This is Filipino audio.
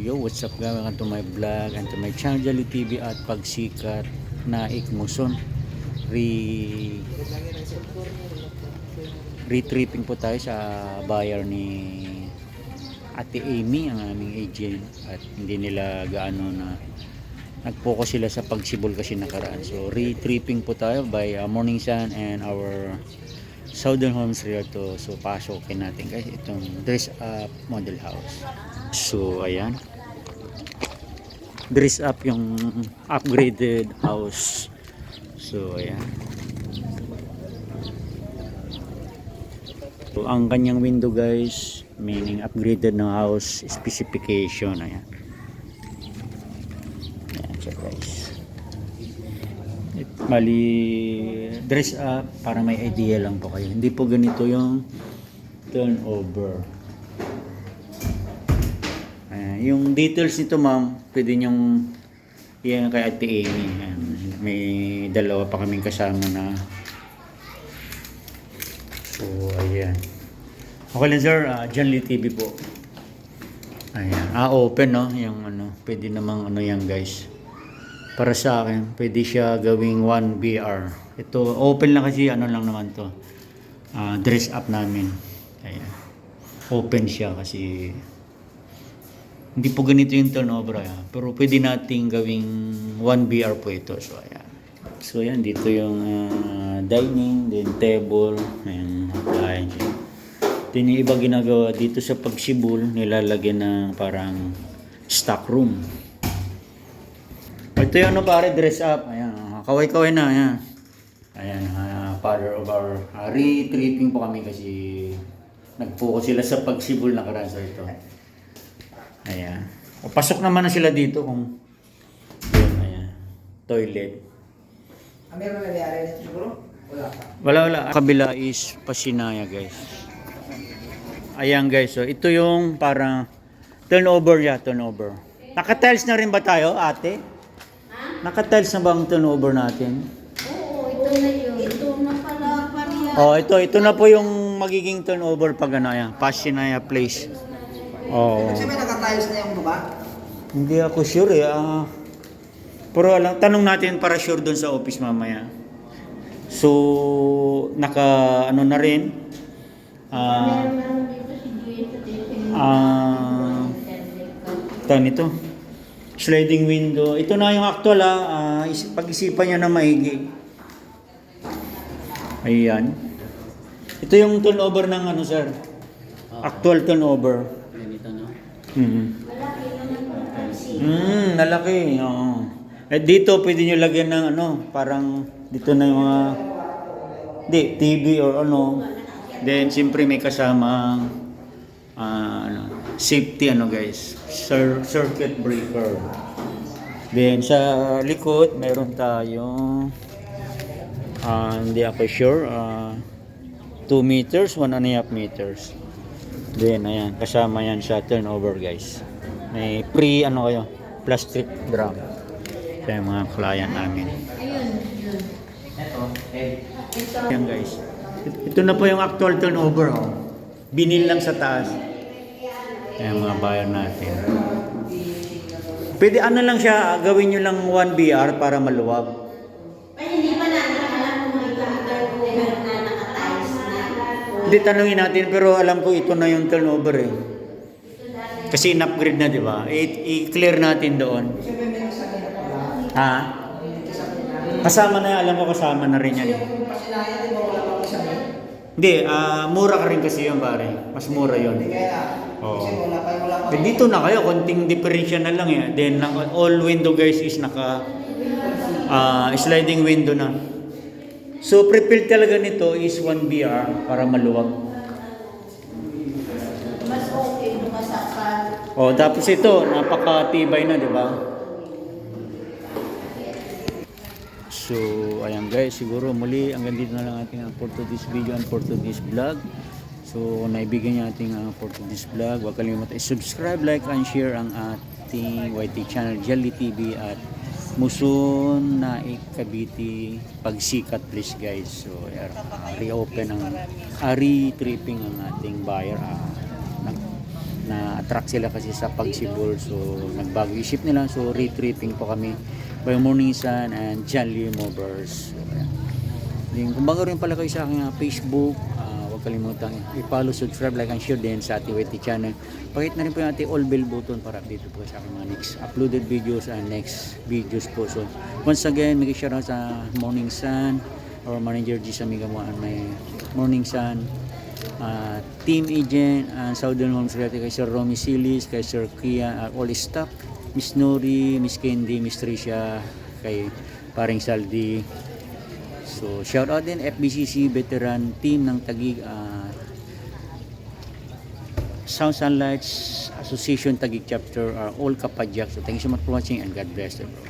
yo, what's up guys? Welcome to my vlog and to my channel Jolly TV at pagsikat na ikmuson. Re-tripping po tayo sa buyer ni Ate Amy, ang aming agent, at hindi nila gaano na nag-focus sila sa pagsibol kasi nakaraan. So re-tripping po tayo by Morning Sun and our Southern Homes Realtor. So pasokin natin guys itong dress up model house. So ayan, dress up yung upgraded house. So ayan, so ang kanyang window guys, meaning upgraded ng house specification. Ayan, ayan siya guys. Bali dress up para may idea lang po kayo, hindi po ganito yung turnover. Yung details nito ma'am, pwede nyong yan kay Ate Amy. Ayan, may dalawa pa kaming kasama na. So ayan, okay lang sir, Jolly TV po. Ayan, open no, yung ano, pwede namang ano yan guys. Para sa akin, pwede siya gawing 1BR. Ito, open lang kasi ano lang naman to. Dress up namin. Ayan, open siya kasi hindi po ganito yung turnover. Pero pwede nating gawing 1BR po ito. So ayan. So ayan, dito yung dining, then table, and ayan. Then yung iba ginagawa dito sa pagsibol, nilalagyan ng parang stock room. Ito yung ano pare, dress up. Ayan, kaway-kaway na. Ayan, ayan, father of our re-tripping po kami kasi nag-focus sila sa pagsibol na karasa ito. Ayan, o pasok naman na sila dito kung yun, ayan, toilet. Meron na nangyari na siguro? Wala pa. Wala. Kabila is pasinaya guys. Ayan guys, so ito yung parang turnover ya, turnover. Naka-tiles na rin ba tayo, ate? Naka-tiles na ba ang turnover natin? Oo, ito na yun. Ito na pala pariya. Oh, ito na po yung magiging turnover pag ano, ayan, Pasinaya Place. Oh. Kasi may naka-tiles na yung baba? Hindi ako sure eh. Pero alam, tanong natin para sure doon sa office mamaya. So, naka ano na rin. Meron na dito si Juliet sa testing. Ito. Sliding window. Ito na yung actual pag-isipan nyo na maigi. Ayan. Ito yung turnover ng ano sir. Actual turnover. Malaki naman po. Nalaki. Oo. Eh dito pwede nyo lagyan ng ano, parang dito na yung mga TV or ano. Then siyempre may kasama safety guys, circuit breaker. Then sa likod mayroon tayong hindi ako sure 2 meters, 1.5 meters. Then ayan, kasama yan sa turnover guys. May plastic drum sa mga client namin. Ayun. Yan guys, ito na po yung actual turnover. Binil lang sa taas. Ayan mga buyer natin. Pwede lang siya, gawin nyo lang 1BR para maluwag. Ay, hindi pa natin alam kung may meron na nakatiles na. Hindi, tanungin natin, pero alam ko ito na yung turnover eh. Kasi in-upgrade na, di ba? I-clear natin doon. Ha? Kasama na, alam ko kasama na rin yan. Yung Pasinaya, di ba wala pang isang yun? Hindi, mura ka rin kasi yun pare. Mas mura yun. Hindi kaya. Kasi wala pa. Dito na kayo, konting diferensya na lang eh. Then all window guys is naka sliding window na. So prepared talaga nito is 1BR para maluwag. Mas okay lumasakan. Tapos ito, napakatibay na, di ba? So, ayan guys, siguro muli hanggang dito na lang ating for today's video and for today's vlog. So, naibigyan niya ating for today's vlog. Huwag kalimutan i-subscribe, like, and share ang ating YT channel, Jolly TV at Muson na Cavite pagsikat please guys. So reopen ang re-tripping ang ating buyer. na-attract sila kasi sa pagsibol. So, nagbago isip nila. So, retreating po kami by Morning Sun and John Lee Movers. So, ayan. Then, kung bago rin pala kayo sa aking Facebook, huwag kalimutan i-follow, subscribe, like, and share din sa ating YT channel. Pakit na rin po yung ating all bell button para update po sa aking mga next uploaded videos and next videos po. So, once again, make sure sa Morning Sun or Manager G sa Migamuan may Morning Sun, team agent, Southern Homes Realty, kay Sir Romy Silis, kay Sir Kia, all staff, Miss Nori, Miss Candy, Miss Tricia, kay Paring Saldi. So, shout out din FBCC veteran team ng Taguig, Sound Sunlights Association Taguig chapter are all kapadyak. So, thank you so much for watching and God bless you, bro.